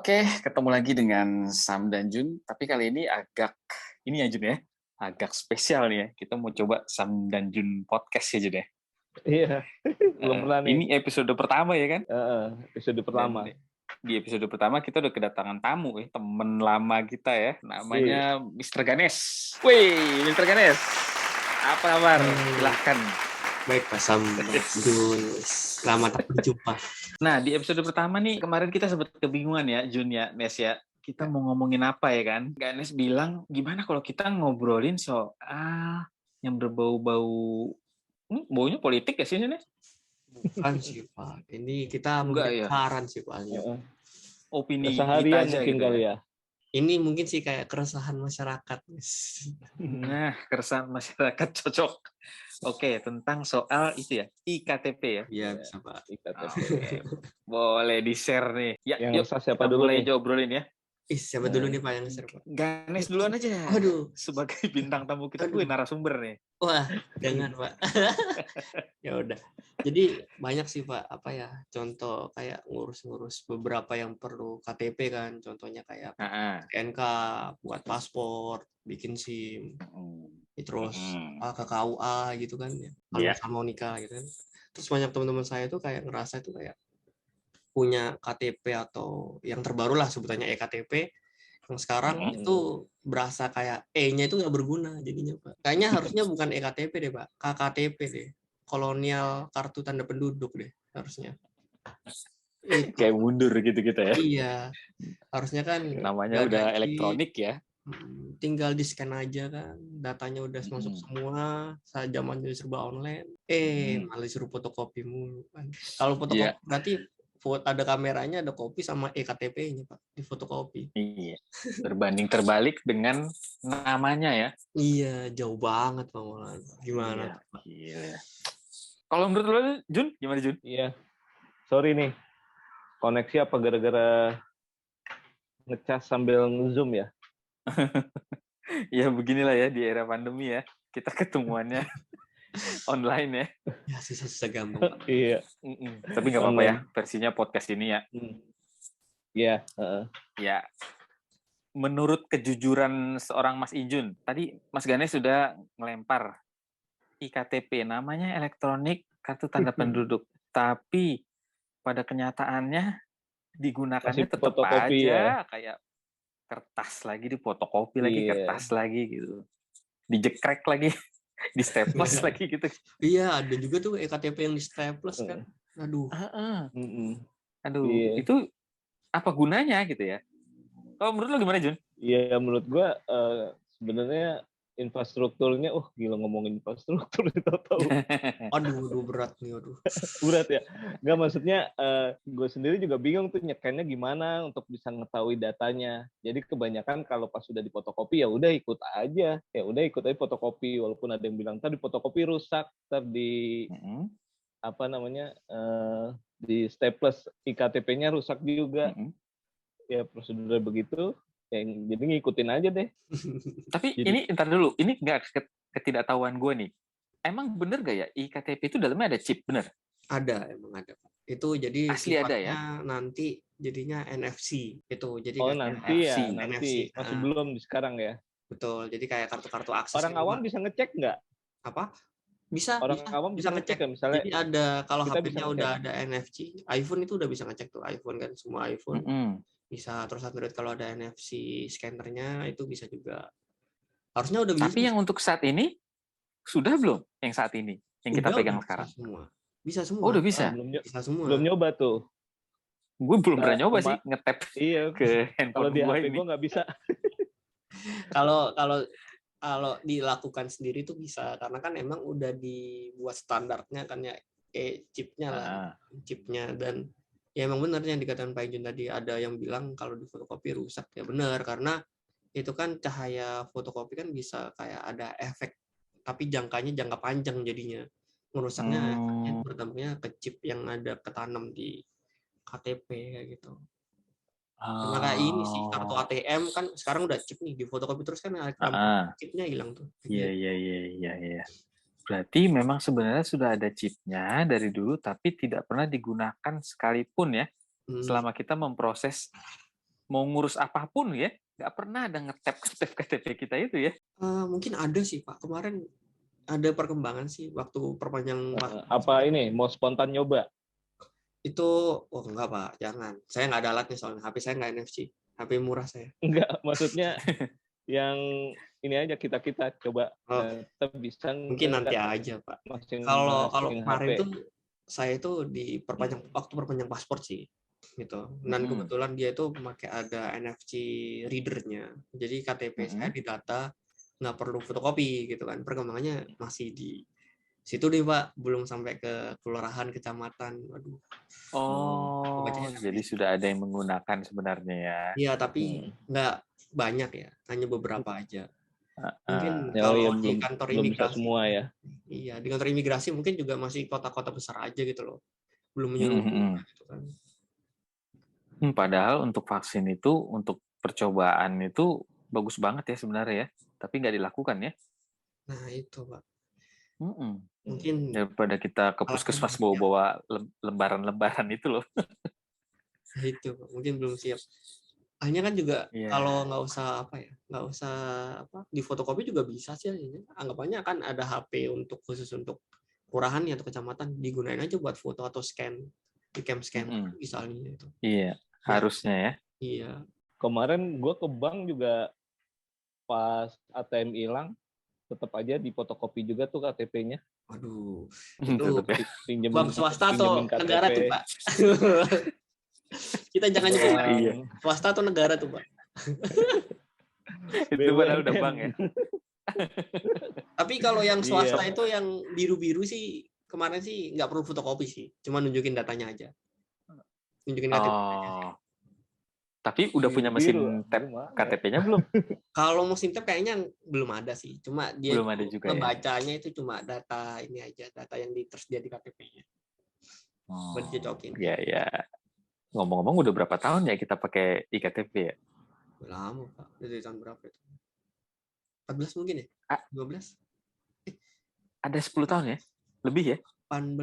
Oke, ketemu lagi dengan Sam dan Jun. Tapi kali ini ini ya Jun ya, agak spesial nih ya. Kita mau coba Sam dan Jun podcast ya Jun ya. Iya, belum pernah nih. Ini episode pertama ya kan? Episode pertama. Dan di episode pertama kita udah kedatangan tamu ya, temen lama kita ya, namanya Mr. Ganes. Wih, Mr. Ganes, apa kabar? Silahkan. Baik Pak Sam, Jun, selamat berjumpa. Nah, di episode pertama nih, kemarin kita sempat kebingungan ya, Jun ya, Nes ya. Kita mau ngomongin apa ya kan? Ganes bilang, gimana kalau kita ngobrolin soal yang berbau-bau, baunya politik ya sih, Nes? Bukan sih Pak, ini kita Enggak memberi ya? saran sih Pak. Opini Keseharian kita aja mungkin gitu kali ya. ya. Ini mungkin sih kayak keresahan masyarakat. Nah, keresahan masyarakat cocok. Oke, tentang soal itu ya, IKTP ya. Iya bisa Pak. Oke, boleh di-share nih. Ya, Yang yuk resah siapa kita dulu mulai nih? obrolin ya. Siapa dulu nih Pak yang share Pak? Ganes duluan aja. Aduh. Sebagai bintang tamu kita, gue narasumber nih. Wah, jangan Pak. Ya udah. Jadi banyak sih Pak, apa ya, contoh kayak ngurus-ngurus beberapa yang perlu KTP kan, contohnya kayak SNK, buat paspor, bikin SIM, terus ke KUA gitu kan, ya. Kalau sama mau nikah gitu kan. Terus banyak teman-teman saya tuh kayak ngerasa itu kayak punya KTP atau yang terbaru lah sebutannya eKTP, yang sekarang itu berasa kayak E-nya itu nggak berguna jadinya Pak. Kayaknya harusnya bukan eKTP deh Pak, KKTP deh. Kolonial kartu tanda penduduk deh harusnya. Itu. Kayak mundur gitu-gitu ya. Iya. Harusnya kan namanya udah elektronik ya. Tinggal di-scan aja kan, datanya udah masuk semua, saat zaman jadi serba online. Malah disuruh fotokopi mulu kan. Kalau fotokopi berarti ada kameranya, ada kopi sama eKTP-nya Pak, di fotokopi. Iya. Berbanding terbalik dengan namanya ya. Iya, jauh banget Pak Maulana. Gimana Pak? Iya. Kalau menurut lo Jun, gimana Jun? Iya. Sorry nih. Koneksi apa gara-gara ngecas sambil nge-zoom ya? Ya beginilah ya di era pandemi ya. Kita ketemuannya online ya. Ya susah-susah gampang. Iya. Tapi nggak apa-apa ya versinya podcast ini ya. Iya. Ya. Menurut kejujuran seorang Mas Ijun, tadi Mas Ganes sudah ngelempar IKTP, namanya elektronik kartu tanda penduduk. Tapi pada kenyataannya digunakannya tetap aja ya. Kayak kertas lagi, difotokopi lagi, kertas lagi gitu. Dijekrek lagi, di staples lagi gitu. Iya, ada juga tuh eKTP yang di staples kan. Aduh. Itu apa gunanya gitu ya? Kalau menurut lo gimana, Jun? Iya, menurut gua sebenarnya infrastrukturnya, gila ngomongin infrastruktur tahu-tahu. Aduh berat nih, aduh. Berat ya. Nggak, maksudnya gue sendiri juga bingung tuh nyekennya gimana untuk bisa ngetahui datanya. Jadi kebanyakan kalau pas sudah difotokopi ya udah ikut aja. Ya udah ikut aja fotokopi, walaupun ada yang bilang tadi fotokopi rusak, di di staples IKTP-nya rusak juga. Ya prosedurnya begitu. Jadi ngikutin aja deh. Tapi ini ntar dulu, ini nggak ketidaktahuan gue nih. Emang bener gak ya IKTP itu dalamnya ada chip, bener? Ada, emang ada. Itu jadi asli ada ya? Nanti jadinya NFC itu. Jadi nanti NFC, ya, nanti masih belum sekarang ya. Betul. Jadi kayak kartu-kartu akses. Orang awam bisa ngecek nggak? Apa? Bisa. Orang awam bisa ngecek ya, misalnya. Jadi ada kalau HP-nya udah ada NFC, iPhone itu udah bisa ngecek tuh, iPhone kan, semua iPhone. Bisa. Terus Android kalau ada NFC scannernya itu bisa juga. Harusnya udah bisa. Tapi yang untuk saat ini sudah belum? Yang saat ini yang kita pegang sekarang. Bisa semua. Oh, udah bisa. Bisa semua. Belum nyoba tuh. Gue belum pernah nyoba sih nge-tap ke handphone gue ini. Gue nggak bisa. Kalau dilakukan sendiri tuh bisa, karena kan emang udah dibuat standarnya kan ya, chipnya lah, chipnya. Dan ya emang benar yang dikatakan Pak Ijun tadi, ada yang bilang kalau di fotokopi rusak, ya benar, karena itu kan cahaya fotokopi kan bisa kayak ada efek, tapi jangka panjang jadinya. Merusaknya berdampaknya ke chip yang ada ketanam di KTP kayak gitu. Karena kayak ini sih, kartu ATM kan sekarang udah chip nih, di fotokopi terus kan chipnya hilang tuh. Iya. Berarti memang sebenarnya sudah ada chipnya dari dulu, tapi tidak pernah digunakan sekalipun ya, selama kita memproses mau ngurus apapun ya, nggak pernah ada ngetap KTP kita itu ya. Mungkin ada sih Pak, kemarin ada perkembangan sih waktu perpanjang apa ini mau spontan nyoba itu. Oh enggak Pak, jangan, saya nggak ada alatnya soalnya, HP saya nggak NFC, HP murah saya. enggak, maksudnya yang ini aja kita coba kita bisa mungkin nanti aja Pak. Kalau kemarin tuh saya itu di waktu perpanjang paspor sih gitu, dan kebetulan dia itu memakai ada NFC readernya, jadi KTP saya didata, nggak perlu fotokopi gitu kan. Perkembangannya masih di situ deh Pak, belum sampai ke kelurahan, kecamatan. Waduh. Jadi sudah ada yang menggunakan sebenarnya ya. Iya, tapi nggak banyak ya, hanya beberapa aja. Mungkin kalau di kantor imigrasi semua ya. Iya, di kantor imigrasi mungkin juga masih kota-kota besar aja gitu loh. Belum menyeluruh gitu kan. Padahal untuk vaksin itu, untuk percobaan itu bagus banget ya sebenarnya ya, tapi nggak dilakukan ya. Nah itu Pak. Mungkin daripada kita ke puskesmas bawa lembaran-lembaran itu loh. Nah itu Pak, mungkin belum siap. Hanya kan juga kalau nggak usah di fotokopi juga bisa sih. Anggapannya kan ada HP khusus untuk kelurahan atau kecamatan, digunain aja buat foto atau scan di scan misalnya itu. Iya, harusnya ya. Iya. Kemarin gue ke bank juga pas ATM hilang, tetap aja di fotokopi juga tuh KTP-nya. Waduh, itu bank swasta atau negara tuh Pak. Kita jangan nyebut swasta atau negara tuh Pak. Itu padahal udah bank ya. Tapi kalau yang swasta itu yang biru-biru sih kemarin sih nggak perlu fotokopi sih, cuma nunjukin datanya aja. Nunjukin KTP aja. Tapi udah punya mesin tap KTP-nya belum? Kalau mesin tap kayaknya belum ada sih. Cuma dia belum ada juga membacanya itu cuma data ini aja, data yang tersedia di KTP-nya. Buat dicocokin. Iya. Ngomong-ngomong udah berapa tahun ya kita pakai iKTP ya? Udah lama Pak. Dari tahun berapa itu? 14 mungkin ya? 12? Ada 10 tahun ya? Lebih ya? 18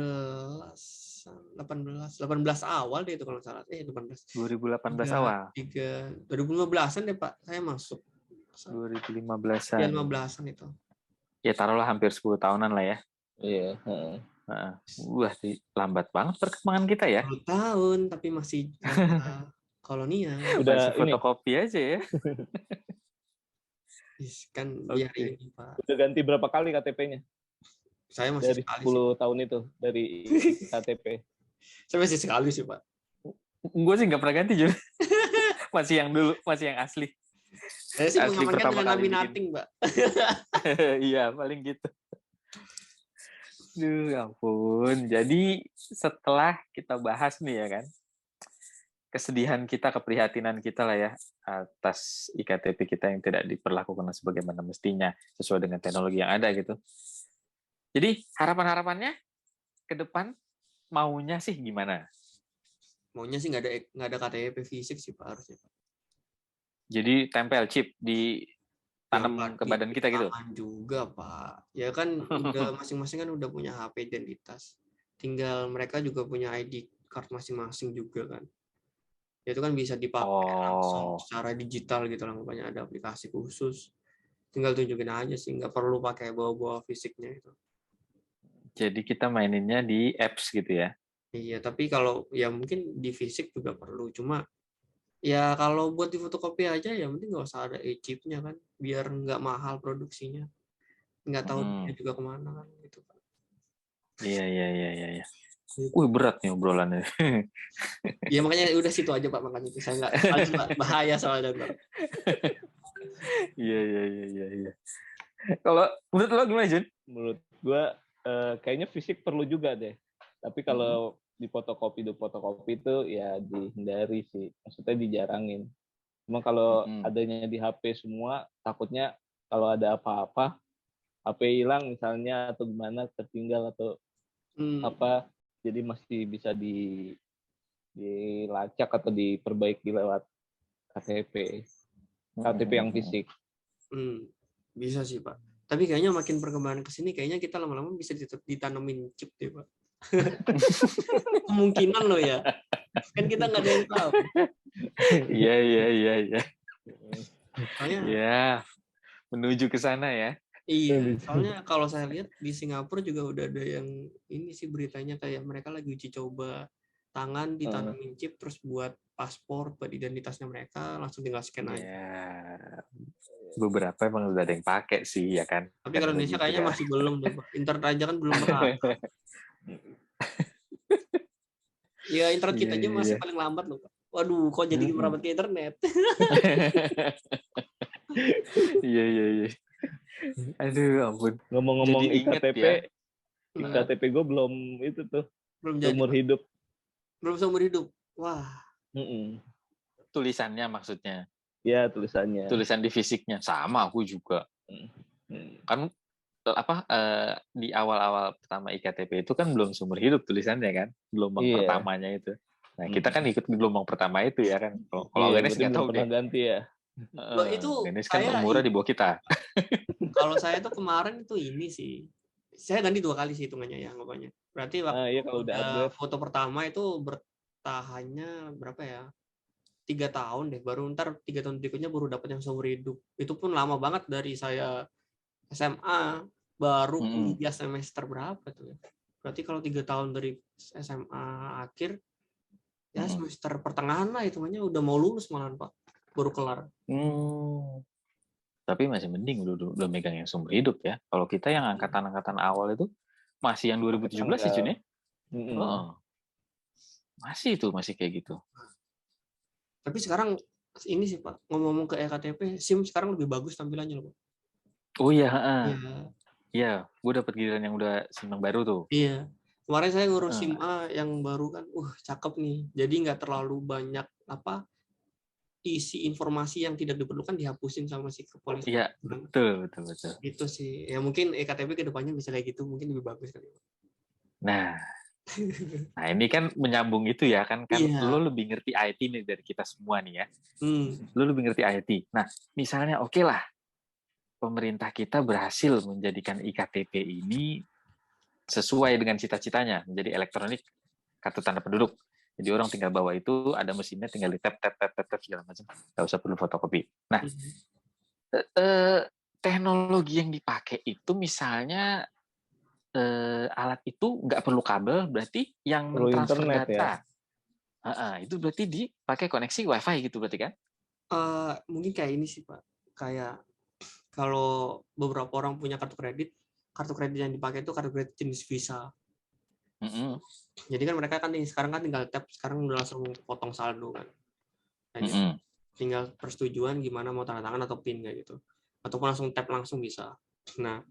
awal deh itu kalau salah. 18. 2018 awal. 2015-an deh Pak, saya masuk. 2015-an. Ya 15-an itu. Ya taruhlah hampir 10 tahunan lah ya. Iya. Wah, lambat banget perkembangan kita ya. 10 tahun tapi masih kolonial. Udah fotokopi aja ya. Kan biar ini Pak. Udah ganti berapa kali KTP-nya? Saya masih dari sekali 10 sih. tahun itu dari KTP. Saya masih sekali sih Pak. Gue sih nggak pernah ganti juga. Masih yang dulu, masih yang asli. Saya sih mengamankan dengan laminating Pak. Iya paling gitu. Duh ampun. Jadi setelah kita bahas nih ya kan, kesedihan kita, keprihatinan kita lah ya atas iKTP kita yang tidak diperlakukan sebagaimana mestinya sesuai dengan teknologi yang ada gitu. Jadi harapan-harapannya ke depan maunya sih gimana? Maunya sih nggak ada KTP fisik sih Pak harusnya. Jadi tempel chip di tanam ke badan kita gitu? Tangan juga Pak. Ya kan udah masing-masing kan udah punya HP identitas. Tinggal mereka juga punya ID card masing-masing juga kan. Itu kan bisa dipakai langsung secara digital gitu lah, banyak ada aplikasi khusus. Tinggal tunjukin aja sih, nggak perlu pakai bawa-bawa fisiknya itu. Jadi kita maininnya di apps gitu ya? Iya, tapi kalau ya mungkin di fisik juga perlu. Cuma ya kalau buat di fotokopi aja ya mending nggak usah ada e-chipnya kan, biar nggak mahal produksinya. Nggak tahu dia juga kemana kan gitu kan. Iya. Berat nih obrolannya. Ya makanya udah situ aja Pak, makanya itu saya nggak bahaya soalnya Pak. Iya. Kalau menurut lo gimana Jun? Menurut gua kayaknya fisik perlu juga deh. Tapi kalau di fotokopi itu ya dihindari sih. Maksudnya dijarangin. Cuma kalau adanya di HP semua, takutnya kalau ada apa-apa, HP hilang misalnya atau gimana, tertinggal atau apa, jadi masih bisa dilacak atau diperbaiki lewat KTP yang fisik. Bisa sih Pak. Tapi kayaknya makin perkembangan ke sini kayaknya kita lama-lama bisa ditanemin chip deh Pak. Kemungkinan loh ya. Kan kita nggak ada yang tahu. Iya. Soalnya, ya, menuju ke sana ya. Iya, soalnya kalau saya lihat di Singapura juga udah ada yang ini sih beritanya kayak mereka lagi uji coba tangan ditanamin chip terus buat paspor, buat identitasnya mereka langsung tinggal scan aja. Beberapa emang udah ada yang pakai sih ya kan. Tapi kalau Indonesia kayaknya masih belum deh, Pak. Internet aja kan belum merata. Ya internet kita aja masih paling lambat loh, Pak. Waduh, kok jadi merambat ke internet? Iya. Aduh, ampun. Ngomong-ngomong IKTP, ya. IKTP gue belum itu tuh. Belum jadi. Seumur hidup. Belum seumur hidup. Wah. Tulisannya maksudnya. Ya, tulisannya. Tulisan di fisiknya sama aku juga. Kan di awal-awal pertama IKTP itu kan belum seumur hidup tulisannya kan, gelombang pertamanya itu. Nah, kita kan ikut gelombang pertama itu ya kan. Kalau Ganes nggak tahu pernah ganti ya. Itu Ganes kan umurnya di bawah kita. Kalau saya tuh kemarin itu ini sih, saya ganti 2 kali sih hitungannya ya anggapannya. Berarti waktu kalau udah foto pertama itu bertahannya berapa ya? 3 tahun deh. Baru ntar 3 tahun berikutnya baru dapat yang seumur hidup. Itu pun lama banget dari saya SMA baru kuliah semester berapa tuh ya? Berarti kalau 3 tahun dari SMA akhir ya semester pertengahan lah hitungannya udah mau lulus malahan Pak. Baru kelar. Tapi masih mending udah megang yang seumur hidup ya. Kalau kita yang angkatan-angkatan awal itu masih yang 2017 ya Jun ya? Masih kayak gitu. Tapi sekarang ini sih Pak, ngomong-ngomong ke EKTP, SIM sekarang lebih bagus tampilannya loh Pak. Oh iya, iya, gue dapet giliran yang udah SIM yang baru tuh. Iya, kemarin saya ngurus SIM A yang baru kan, cakep nih. Jadi nggak terlalu banyak isi informasi yang tidak diperlukan dihapusin sama si kepolisian. Iya, betul. Itu sih, ya mungkin EKTP kedepannya bisa kayak gitu, mungkin lebih bagus kali. Nah ini kan menyambung itu ya kan lo lebih ngerti IT nih dari kita semua nih ya. Lo lebih ngerti IT. Nah, misalnya oke lah, pemerintah kita berhasil menjadikan IKTP ini sesuai dengan cita-citanya menjadi elektronik kartu tanda penduduk. Jadi orang tinggal bawa itu, ada mesinnya, tinggal di tap segala macam, nggak usah perlu fotokopi. Nah, teknologi yang dipakai itu misalnya alat itu nggak perlu kabel, berarti yang transfer data itu berarti dipakai koneksi WiFi gitu berarti kan? Mungkin kayak ini sih Pak, kayak kalau beberapa orang punya kartu kredit yang dipakai itu kartu kredit jenis Visa. Jadi kan mereka kan sekarang kan tinggal tap, sekarang udah langsung potong saldo kan. Tinggal persetujuan gimana mau tanda tangan atau PIN kayak gitu. Ataupun langsung tap langsung bisa. Nah,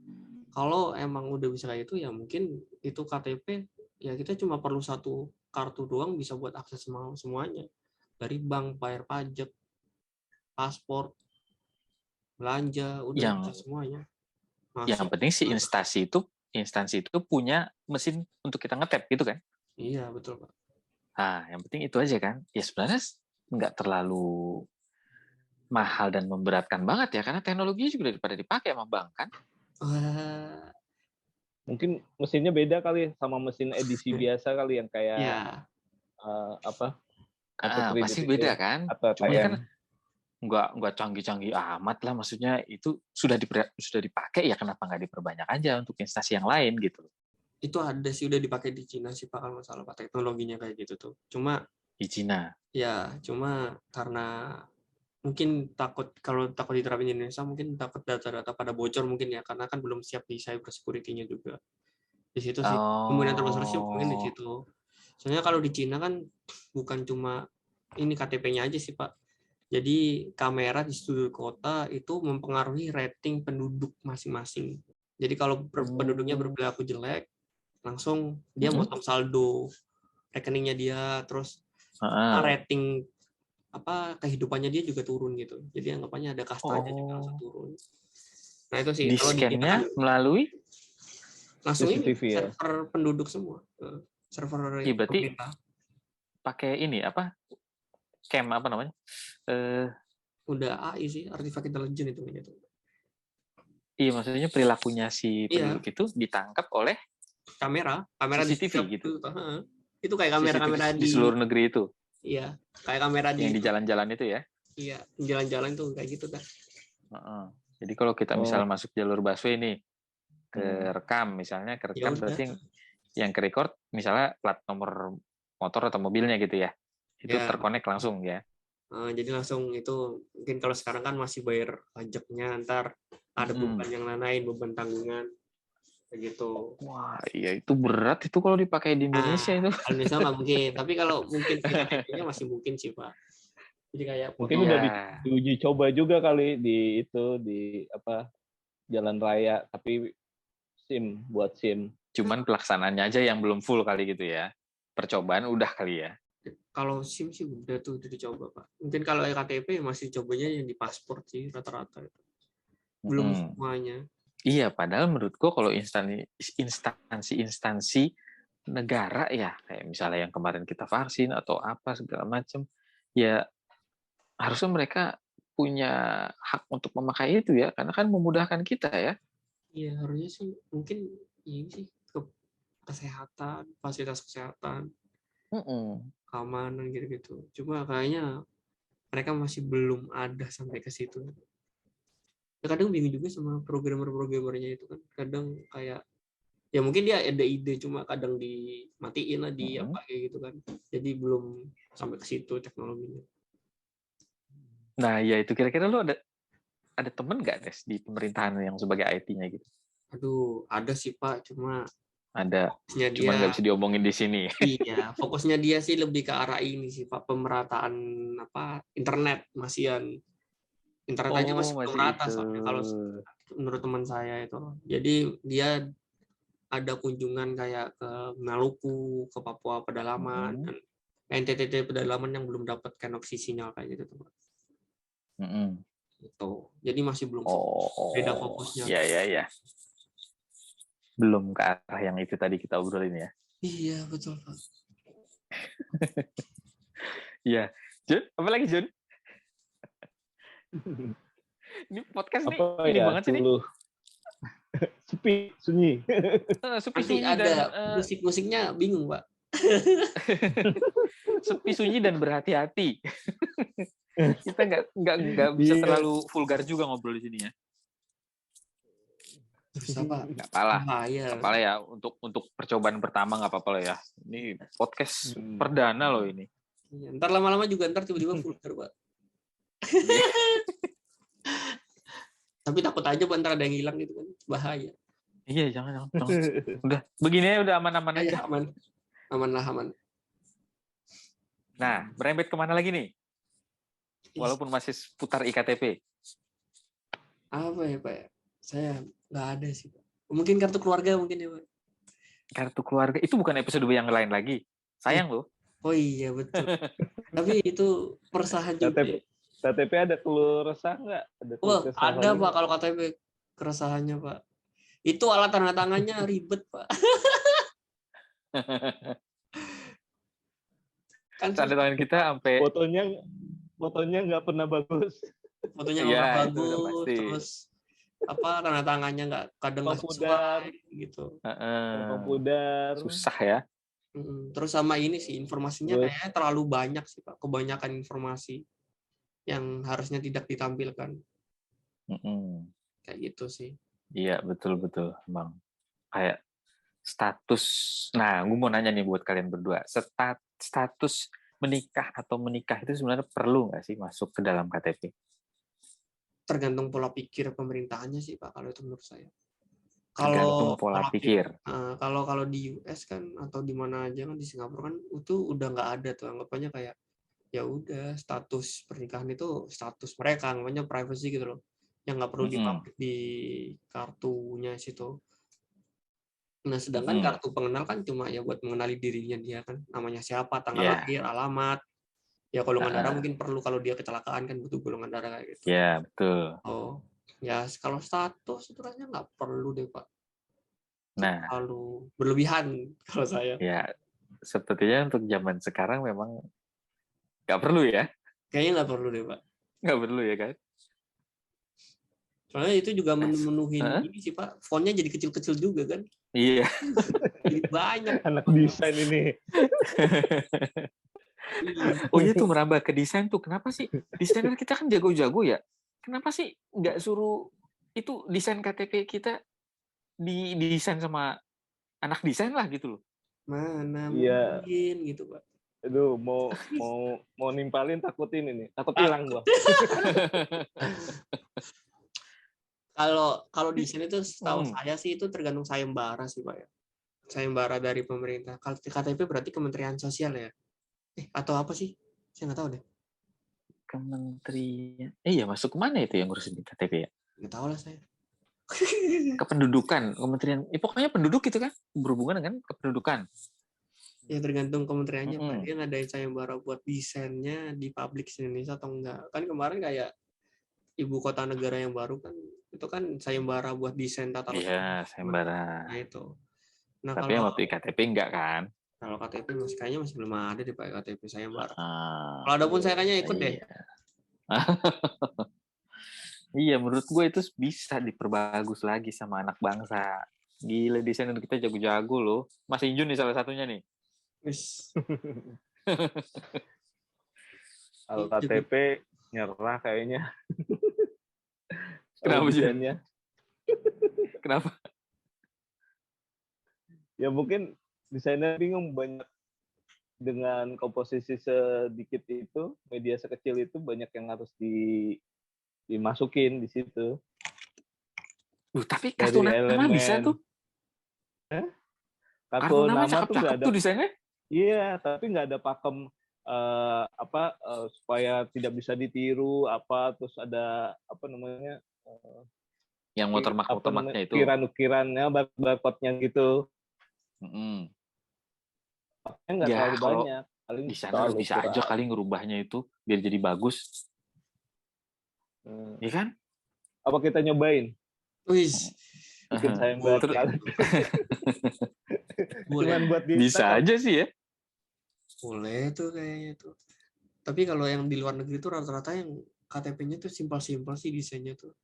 kalau emang udah bisa kayak itu ya mungkin itu KTP ya kita cuma perlu 1 kartu doang bisa buat akses semuanya. Dari bank, bayar pajak, paspor, belanja, udah bisa semuanya. Yang penting si instansi itu punya mesin untuk kita ngetap gitu kan? Iya, betul Pak. Nah, yang penting itu aja kan. Ya sebenarnya nggak terlalu mahal dan memberatkan banget ya, karena teknologi juga daripada dipakai sama bank kan. Mungkin mesinnya beda kali sama mesin edisi biasa kali yang kayak pasti beda kan. Cuma kan nggak canggih-canggih amat lah, maksudnya itu sudah dipakai ya kenapa nggak diperbanyak aja untuk instansi yang lain gitu. Itu ada sih udah dipakai di Cina sih Pak kalau masalah Pak, teknologinya kayak gitu tuh. Cuma di Cina. Ya, cuma karena mungkin takut diterapin di Indonesia mungkin takut data-data pada bocor mungkin ya, karena kan belum siap di cyber security-nya juga. Di situ sih kemungkinan terbesar sih mungkin di situ. Soalnya kalau di Cina kan bukan cuma ini KTP-nya aja sih Pak. Jadi kamera di sudut kota itu mempengaruhi rating penduduk masing-masing. Jadi kalau penduduknya berperilaku jelek, langsung dia motong saldo rekeningnya dia, terus rating kehidupannya dia juga turun gitu. Jadi anggapannya ada kastanya juga langsung turun. Nah itu sih di kalau scan-nya melalui langsung CCTV ini server penduduk semua. Server berarti pakai ini cam apa namanya? Udah AI sih, artificial intelligence itu gitu. Iya, maksudnya perilakunya si penduduk itu ditangkap oleh kamera CCTV gitu. Itu kayak kamera-kamera di seluruh negeri itu. Iya, kayak kamera yang di jalan-jalan itu ya. Iya, jalan-jalan tuh kayak gitu kan. Jadi kalau kita misal masuk jalur busway ini kerekam misalnya, kerekam berarti yang ke record misalnya plat nomor motor atau mobilnya gitu ya. Itu terkonek langsung ya. Jadi langsung itu mungkin kalau sekarang kan masih bayar pajaknya, ntar ada beban yang lain, beban tanggungan kayak gitu. Wah, iya itu berat itu kalau dipakai di Indonesia itu. Kalau Indonesia nggak mungkin, tapi kalau mungkin kita masih mungkin sih Pak. Jadi kayak mungkin udah diuji coba juga kali di jalan raya, tapi buat SIM. Cuman pelaksanaannya aja yang belum full kali gitu ya. Percobaan udah kali ya. Kalau SIM sih udah dicoba Pak. Mungkin kalau KTP masih cobanya yang di paspor sih rata-rata itu. Belum semuanya. Iya, padahal menurutku kalau instansi negara ya, kayak misalnya yang kemarin kita vaksin atau apa segala macam, ya harusnya mereka punya hak untuk memakai itu ya, karena kan memudahkan kita ya. Iya, harusnya sih mungkin ini sih kesehatan, fasilitas kesehatan. Keamanan gitu-gitu. Cuma kayaknya mereka masih belum ada sampai ke situ. Ya, kadang bingung juga sama programmer-programmernya itu kan. Kadang kayak ya mungkin dia ada ide cuma kadang dimatiin lah apa kayak gitu kan. Jadi belum sampai ke situ teknologinya. Nah, ya itu kira-kira lu ada temen nggak Des di pemerintahan yang sebagai IT-nya gitu? Aduh, ada sih Pak, cuma ada. Cuma nggak bisa diomongin di sini. Iya, fokusnya dia sih lebih ke arah ini sih Pak, pemerataan internet masihan. Internet aja masih belum rata soalnya kalau menurut teman saya itu. Jadi dia ada kunjungan kayak ke Maluku, ke Papua pedalaman, dan NTT pedalaman yang belum dapat koneksi sinyal kayak gitu Pak. Gitu. Jadi masih belum beda fokusnya. Iya. Belum ke arah yang itu tadi kita obrolin ya. Iya, betul Pak. Iya. Jun, apa lagi Jun? Ini podcast nih ini banget sih nih. Sepi, sunyi. Sepi sunyi ada musik-musiknya bingung Pak. Sepi sunyi dan berhati-hati. Kita nggak bisa terlalu vulgar juga ngobrol di sini ya. Nggak apa-apa ya untuk percobaan pertama nggak apa-apa lah ya. Ini podcast perdana loh ini. Ntar lama-lama juga tiba-tiba vulgar Pak. Tapi takut aja ntar ada yang hilang gitu kan, bahaya. Iya jangan. Udah begini aja udah aman-aman aja. Aman. Nah berembet kemana lagi nih? Walaupun masih putar iktp. Apa ya Pak? Saya nggak ada sih Pak. Mungkin kartu keluarga mungkin ya Pak. Kartu keluarga itu bukan episode yang lain lagi. Sayang loh. Oh iya betul. Tapi itu peresahan juga. KTP ada keluh resah nggak? Ada Pak kalau KTP keresahannya Pak. Itu alat tanda tangannya ribet Pak. Kan tanda tangan kita sampai fotonya nggak pernah bagus. Fotonya nggak pernah bagus, terus tanda tangannya nggak kadang nggak sesuai gitu. Pudar. Susah ya. Terus sama ini sih informasinya kayaknya terlalu banyak sih Pak. Kebanyakan informasi yang harusnya tidak ditampilkan. Kayak gitu sih. Iya betul Bang. Kayak status. Nah, gue mau nanya nih buat kalian berdua. Status menikah itu sebenarnya perlu nggak sih masuk ke dalam KTP? Tergantung pola pikir pemerintahannya sih Pak kalau itu menurut saya. Tergantung pola pikir. Kalau di US kan atau di mana aja kan di Singapura kan itu udah nggak ada tuh, anggapannya kayak ya udah status pernikahan itu status mereka, namanya privacy gitu loh, yang nggak perlu di kartunya situ. Nah sedangkan kartu pengenal kan cuma ya buat mengenali dirinya dia kan, namanya siapa, tanggal lahir, alamat. Ya golongan darah mungkin perlu kalau dia kecelakaan kan butuh golongan darah kayak gitu. Iya betul. Ya kalau status itu rasanya nggak perlu deh Pak. Nah, terlalu berlebihan kalau saya. Ya sepertinya untuk zaman sekarang memang nggak perlu ya. Kayaknya nggak perlu deh Pak. Nggak perlu ya kan. Soalnya itu juga memenuhi ini sih Pak, fontnya jadi kecil-kecil juga kan. Iya. Jadi banyak. Anak desain ini. Oh iya tuh merambah ke desain tuh. Kenapa sih desainer kita kan jago-jago ya? Kenapa sih nggak suruh itu desain KTP kita didesain sama anak desain lah gitu loh? Mana Iya. mungkin gitu Pak. Aduh, mau nimpalin takut ini nih. Takut hilang gua. Kalau desain itu setahu saya sih itu tergantung sayembara sih Pak ya. Sayembara dari pemerintah. Kalau KTP berarti Kementerian Sosial ya? Atau apa sih? Saya nggak tahu deh. Kementerian. Iya, masuk kemana itu yang ngurusin KTP ya? Nggak tahu lah saya. Kependudukan, Kementerian. Pokoknya penduduk itu kan berhubungan dengan kependudukan. Ya tergantung kementeriannya Pak. Dia ngadain sayembara buat desainnya di publik Indonesia atau enggak. Kan kemarin kayak ibu kota negara yang baru kan itu kan sayembara buat desain tata kota. Iya, sayembara. Nah itu. Nah, tapi yang waktu IKTP enggak kan? Kalau KTP kayaknya masih belum ada deh Pak KTP sayembara. Kalau ada pun saya kayaknya ikut deh. Iya, menurut gue itu bisa diperbagus lagi sama anak bangsa. Gila, desainer kita jago-jago loh. Mas Injun nih salah satunya nih. Kalau KTP nyerah kayaknya. Kenapa desainnya? Kenapa? Ya mungkin desainer bingung, banyak dengan komposisi sedikit itu, media sekecil itu banyak yang harus dimasukin di situ. Tapi kartu nama bisa tuh. Kartu nama tuh nggak ada tuh desainnya. Iya, tapi nggak ada pakem supaya tidak bisa ditiru terus ada apa namanya yang watermarknya itu ukiran-ukirannya, barcode-nya gitu. Nggak terlalu banyak. Paling bisa aja kali ngerubahnya itu biar jadi bagus. Iya kan? Apa kita nyobain? Bikin sayembara. Cuman buat bisa aja sih ya. Boleh tuh kayaknya tuh. Tapi kalau yang di luar negeri tuh rata-rata yang KTP-nya tuh simpel-simpel sih desainnya tuh.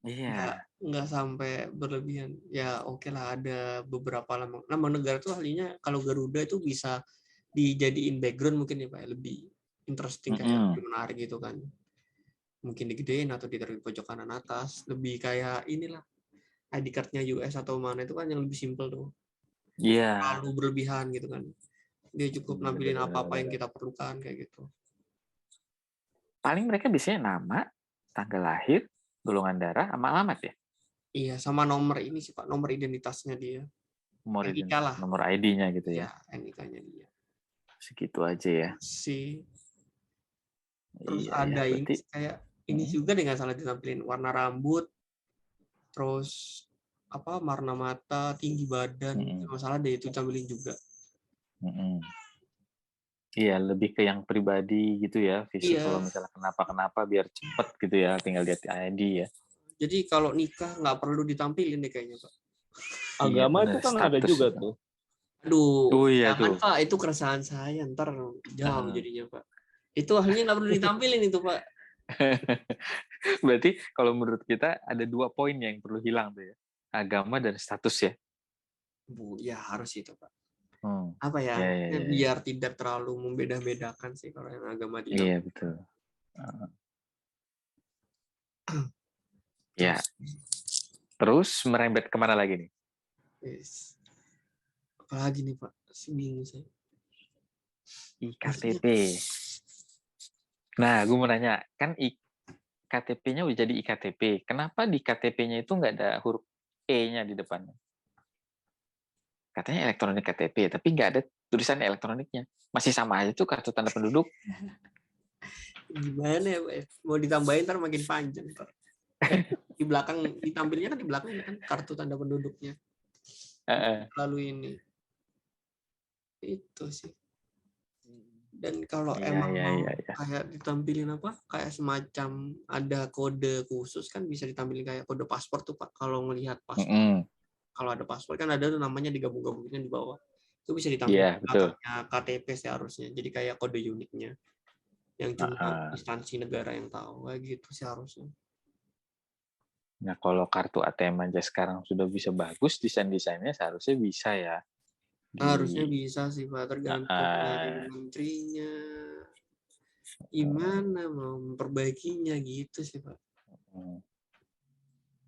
Iya. Nggak sampai berlebihan. Ya oke lah, ada beberapa nama negara tuh ahlinya kalau Garuda itu bisa dijadiin background mungkin ya Pak, lebih interesting kayak lebih menarik gitu kan. Mungkin digedein atau ditaruh di pojok kanan atas, lebih kayak inilah ID card-nya US atau mana itu kan yang lebih simpel tuh. Iya. Terlalu berlebihan gitu kan. Dia cukup nampilin apa-apa yang kita perlukan kayak gitu. Paling mereka biasanya nama, tanggal lahir, golongan darah, sama alamat ya? Iya, sama nomor ini sih Pak, nomor identitasnya dia. Nomor ID-nya gitu ya? Ya, NIK-nya dia. Segitu aja ya? Terus ada ini kayak ini juga deh nggak salah ditampilin, warna rambut, terus warna mata, tinggi badan, nggak masalah deh itu tampilin juga. Iya, lebih ke yang pribadi gitu ya, visi kalau misalnya kenapa biar cepet gitu ya, tinggal lihat ID ya. Jadi kalau nikah nggak perlu ditampilin deh kayaknya Pak. Agama itu kan ada juga tuh. Aduh, jangan Pak, itu keresahan saya, ntar jauh jadinya Pak. Itu akhirnya nggak perlu ditampilin itu Pak. Berarti kalau menurut kita ada 2 poin yang perlu hilang tuh ya, agama dan status ya. Ya harus itu Pak. Biar tidak terlalu membeda-bedakan sih kalau yang agama dia. Iya betul. Ya. Terus merembet kemana lagi nih? Apalagi nih Pak? Bingung saya. IKTP. Nah, gue mau nanya, kan KTP-nya udah jadi IKTP. Kenapa di KTP-nya itu nggak ada huruf E-nya di depannya? Katanya elektronik KTP, tapi nggak ada tulisan elektroniknya. Masih sama aja tuh kartu tanda penduduk. Gimana ya, Pak? Mau ditambahin ntar makin panjang, Pak. Di belakang, ditampilnya kan di belakang kan kartu tanda penduduknya. Lalu ini. Itu sih. Dan kalau emang mau kayak ditampilin kayak semacam ada kode khusus kan bisa ditampilin kayak kode paspor tuh Pak. Kalau ngelihat paspor. Kalau ada paspor kan ada tuh namanya digabung-gabungin di bawah. Itu bisa ditampilkan KTP seharusnya. Jadi kayak kode uniknya yang cuma instansi negara yang tahu, kayak gitu seharusnya. Nah, kalau kartu ATM aja sekarang sudah bisa bagus, desain-desainnya seharusnya bisa ya. Harusnya bisa sih Pak, tergantung dari menterinya. Gimana mau memperbaikinya gitu sih Pak.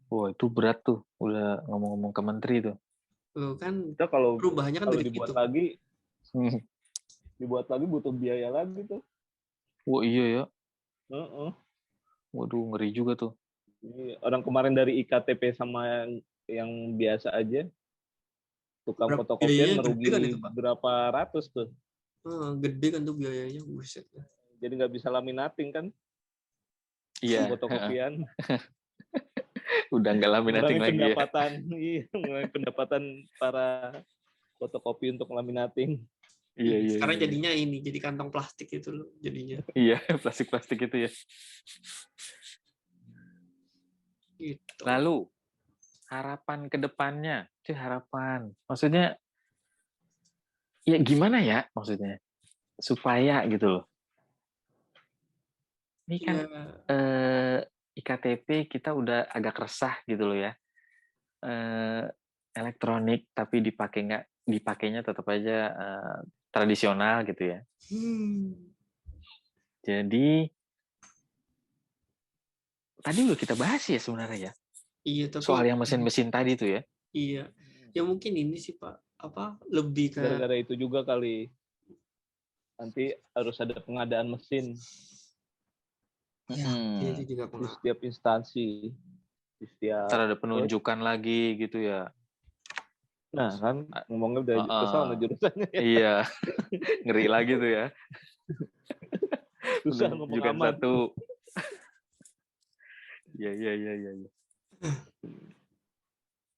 Wah, itu berat tuh. Udah ngomong-ngomong ke menteri tuh. Loh kan Kita kalau perubahannya kan dari dibuat itu. dibuat lagi butuh biaya lagi tuh. Wah, iya ya. Uh-uh. Waduh, ngeri juga tuh. Orang kemarin dari IKTP sama yang biasa aja, tukang fotokopian merugi kan itu, berapa ratus tuh. Gede kan tuh biayanya, buset. Jadi nggak bisa laminating kan? Iya. Fotokopian. Udah nggak laminating lagi pendapatan, ya. Iya, pendapatan para fotokopi untuk laminating. Iya. Sekarang jadinya ini, jadi kantong plastik itu loh jadinya. Iya, plastik-plastik itu ya. Gitu. Lalu, harapan ke depannya. Harapan. Maksudnya, ya gimana ya maksudnya? Supaya gitu loh. Ini kan IKTP kita udah agak resah gitu loh ya. Elektronik tapi dipakainya tetap aja tradisional gitu ya. Jadi tadi udah kita bahas ya sebenarnya ya. Iya, tapi soal yang mesin-mesin tadi tuh ya. Iya. Ya mungkin ini sih Pak, lebih ke gara-gara itu juga kali. Nanti harus ada pengadaan mesin. Ya, itu juga di setiap instansi. Di setiap ada penunjukan lagi gitu ya. Nah, kan ngomongnya udah kesana jurusannya. Iya. Ngeri lagi tuh ya. Susah ngomong aman. Satu. Iya.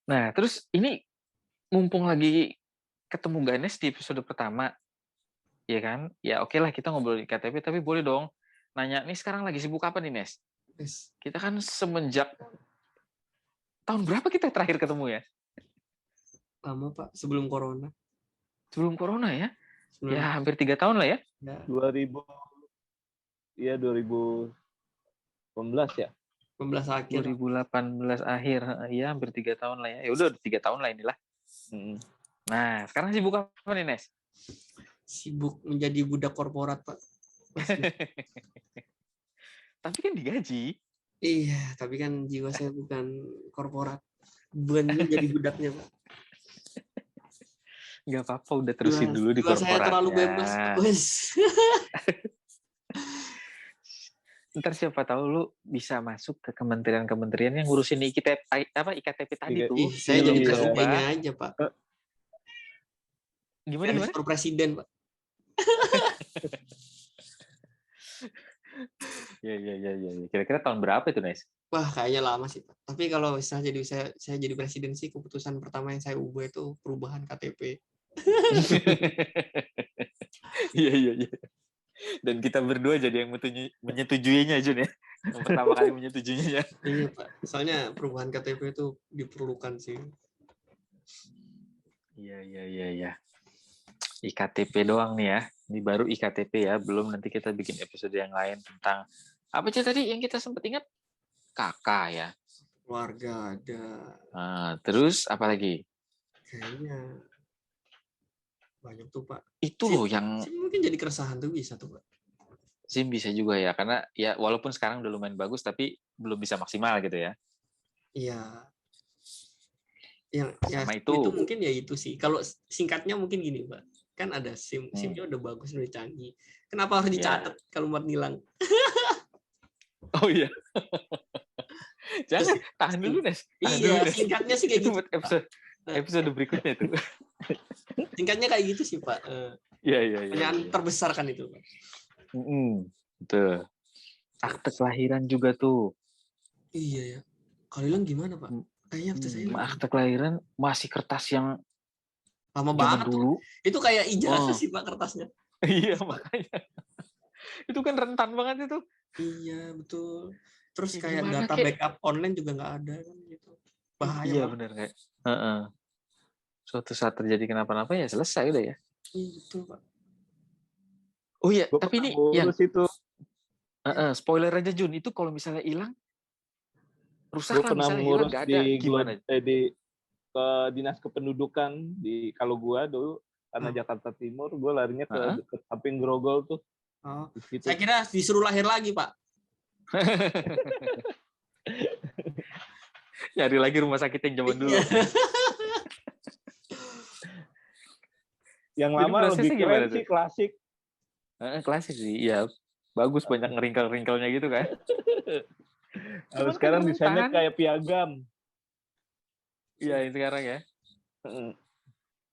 Nah, terus ini mumpung lagi ketemu Ganes di episode pertama, ya kan? Ya oke lah kita ngobrol di KTP, tapi boleh dong nanya, nih sekarang lagi sibuk apa nih, Nes? Kita kan semenjak tahun berapa kita terakhir ketemu ya? Lama Pak, sebelum corona. Sebelum corona ya? Ya hampir 3 tahun lah ya? 2018 ya? 2018 akhir. 2018 akhir, ya hampir 3 tahun lah ya. Ya udah 3 tahun lah inilah. Nah, sekarang sibuk apa nih, Nes? Sibuk menjadi budak korporat, Pak. Tapi kan digaji. Iya, tapi kan jiwa saya bukan korporat. Bukan jadi budaknya, Pak. Nggak apa-apa, udah terusin dulu di korporat. Saya terlalu bebas, Pak. Ntar siapa tahu lu bisa masuk ke kementerian-kementerian yang ngurusin IKTP tadi tuh. Saya jadi presidennya aja, Pak. Gimana? Presiden, Pak. Iya. Kira-kira tahun berapa itu, Nes? Wah, kayaknya lama sih, Pak. Tapi kalau misalnya saya jadi presiden sih, keputusan pertama yang saya ubah itu perubahan KTP. Iya. Dan kita berdua jadi yang menyetujuinya, Jun ya. Yang pertama kali menyetujuinya. Iya, Pak. Soalnya perubahan KTP itu diperlukan sih. Iya. IKTP doang nih ya. Ini baru IKTP ya. Belum nanti kita bikin episode yang lain tentang apa sih tadi yang kita sempat ingat? Kakak ya. Keluarga ada. Terus apa lagi? Kayaknya banyak tuh Pak. Itu loh yang mungkin jadi keresahan tuh bisa tuh Pak. SIM bisa juga ya, karena ya walaupun sekarang udah lumayan bagus tapi belum bisa maksimal gitu ya. Iya. Yang sama itu mungkin ya itu sih. Kalau singkatnya mungkin gini Pak. Kan ada SIM-nya udah bagus, udah canggih. Kenapa harus dicatat kalau mau hilang? Oh iya. Jangan, tahan dulu, Nes. Iya, singkatnya sih kayak gitu. Episode berikutnya itu. Singkatnya kayak gitu sih, Pak. Iya. Pertanyaan terbesar kan itu, Pak. Betul. Akte kelahiran juga tuh. Iya ya. Kalau hilang gimana, Pak? Kayaknya akte saya. Akte kelahiran masih kertas yang lama banget dulu. Itu kayak ijazah sih, Pak, kertasnya. Iya, makanya. Itu kan rentan banget itu. Iya, betul. Terus kayak data backup online juga nggak ada kan gitu. Bahaya. Iya, benar kayak. Suatu saat terjadi kenapa-napa ya selesai udah ya. Iya, betul, Pak. Oh iya, tapi ini yang itu spoiler aja Jun, itu kalau misalnya hilang rusak lah pernah misalnya hilang mengurus nggak ada, gimana? di ke dinas kependudukan kalau gue dulu karena Jakarta Timur, gue larinya ke dekat samping Grogol tuh. Oh. Saya kira disuruh lahir lagi, Pak. Nyari lagi rumah sakit yang zaman dulu. Yang lama lebih keren sih, klasik. Klasik sih, iya. Bagus, banyak ngeringkel-ringkelnya gitu kan. Kalau sekarang desainnya kayak piagam. Iya, yang sekarang ya.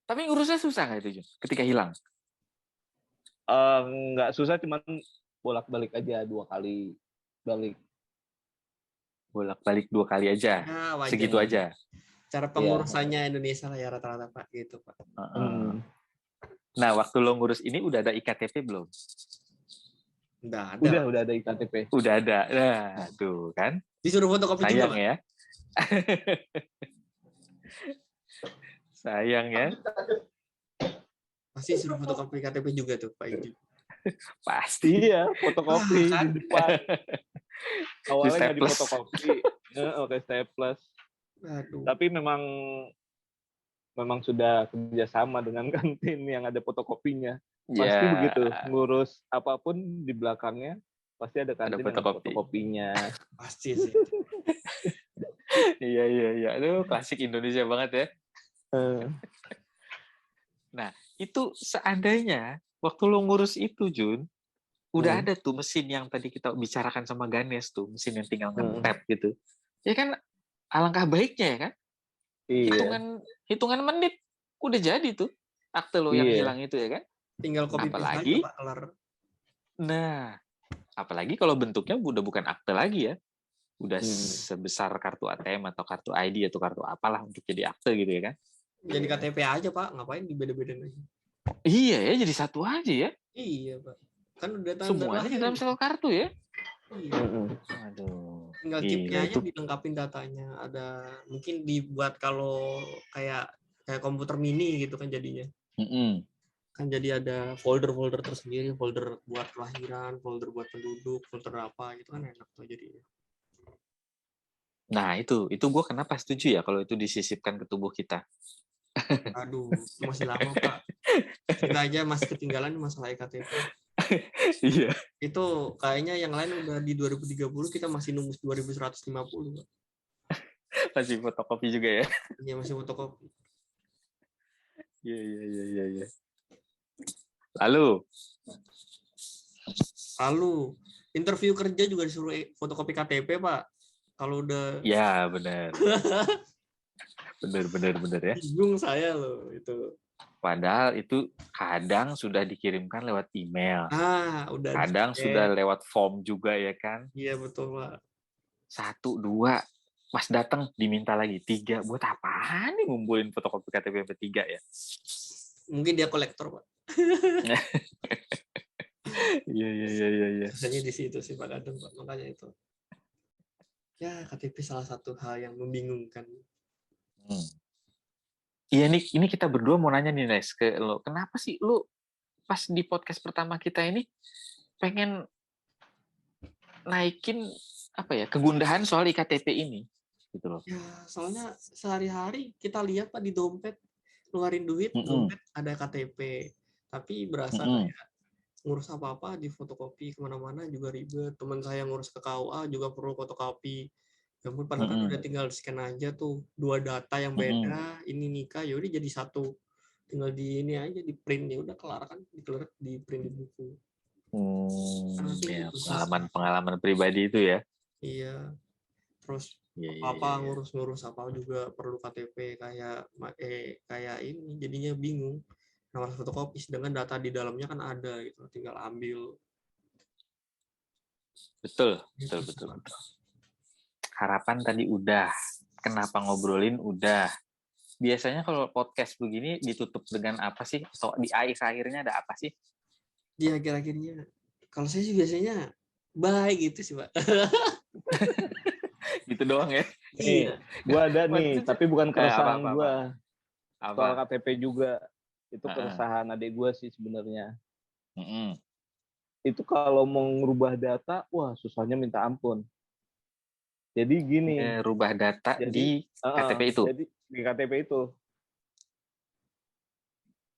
Tapi ngurusnya susah nggak itu, Jun? Ketika hilang? Nggak susah, cuman bolak-balik aja 2 kali balik. Bolak-balik 2 kali aja. Ya, segitu aja. Cara pengurusannya Indonesia lah ya rata-rata, Pak, gitu, Pak. Nah, waktu lo ngurus ini udah ada IKTP belum? Udah ada. Udah ada IKTP. Udah ada. Nah, tuh kan. Disuruh fotokopi juga, Pak. Ya. Sayang ya. Pasti suruh fotokopi KTP juga tuh, Pak Iju. Pasti ya, fotokopi di depan. Awalnya nggak difotokopi, oke staples. Tapi memang sudah kerjasama dengan kantin yang ada fotokopinya. Pasti begitu, ngurus apapun di belakangnya pasti ada kantin yang fotokopinya. Pasti sih. Iya. Aduh, klasik Indonesia banget ya. Nah, itu seandainya waktu lo ngurus itu, Jun, udah ada tuh mesin yang tadi kita bicarakan sama Ganes tuh, mesin yang tinggal nge-tap gitu. Ya kan, alangkah baiknya ya kan? Iya. Hitungan menit udah jadi tuh akte lo yang hilang itu ya kan? Tinggal copy paste aja, Pak, kelar. Nah, apalagi kalau bentuknya udah bukan akte lagi ya. Udah sebesar kartu ATM atau kartu ID atau kartu apalah untuk jadi akte gitu ya kan? Jadi KTP aja, Pak, ngapain dibeda-bedain lagi? Iya ya, jadi satu aja ya. Iya, Pak. Kan udah semuanya di dalam satu kartu ya. Iya. Aduh. Tinggal chipnya aja dilengkapin datanya. Ada mungkin dibuat kalau kayak komputer mini gitu kan jadinya. Kan jadi ada folder-folder tersendiri, folder buat kelahiran, folder buat penduduk, folder apa gitu kan enak tuh jadinya. Nah itu gue kenapa setuju ya kalau itu disisipkan ke tubuh kita. Aduh, masih lama, Pak. Kita aja masih ketinggalan masalah EKTP. Iya. Itu kayaknya yang lain udah di 2030, kita masih nunggu 2150, Pak. Masih fotokopi juga ya? Iya, masih fotokopi. Iya. Lalu, interview kerja juga disuruh fotokopi KTP, Pak. Kalau udah... Ya, benar. Benar ya. Bingung saya loh itu. Padahal itu kadang sudah dikirimkan lewat email. Udah. Kadang sudah lewat form juga ya kan? Iya betul, Pak. 1, 2, pas datang diminta lagi 3. Buat apaan nih ngumpulin fotokopi KTP sampai 3 ya? Mungkin dia kolektor, Pak. Iya. Biasanya di situ sih Pak kadang, Pak. Makanya itu. Ya, KTP salah satu hal yang membingungkan. Iya, ini kita berdua mau nanya nih, Nes, ke lo. Kenapa sih lo pas di podcast pertama kita ini pengen naikin kegundahan soal IKTP ini? Gitu loh. Ya, soalnya sehari-hari kita lihat Pak di dompet, ngeluarin duit, dompet ada KTP. Tapi berasa kayak ngurus apa-apa di fotokopi kemana-mana juga ribet. Teman saya ngurus ke KUA juga perlu fotokopi. Namun padahal kan udah tinggal scan aja tuh 2 data yang beda, ini nikah ya udah jadi satu. Tinggal di ini aja di print ya udah kelar kan, di print di buku. Ya, pengalaman pribadi itu ya. Iya. Terus apa ngurus apa juga perlu KTP kayak ini jadinya bingung. Nomor fotokopi sedangkan data di dalamnya kan ada gitu, tinggal ambil. Betul. Harapan tadi udah, kenapa ngobrolin udah. Biasanya kalau podcast begini ditutup dengan apa sih? Atau di akhir-akhirnya ada apa sih? Di akhir-akhirnya, kalau saya sih biasanya bye gitu sih, Pak. Gitu doang ya? Iya. Gue ada nih, tapi bukan keresahan gue. Soal KTP juga. Itu keresahan adik gue sih sebenarnya. Itu kalau mau ngerubah data, wah susahnya minta ampun. Jadi gini. Rubah data di KTP itu. Jadi di KTP itu.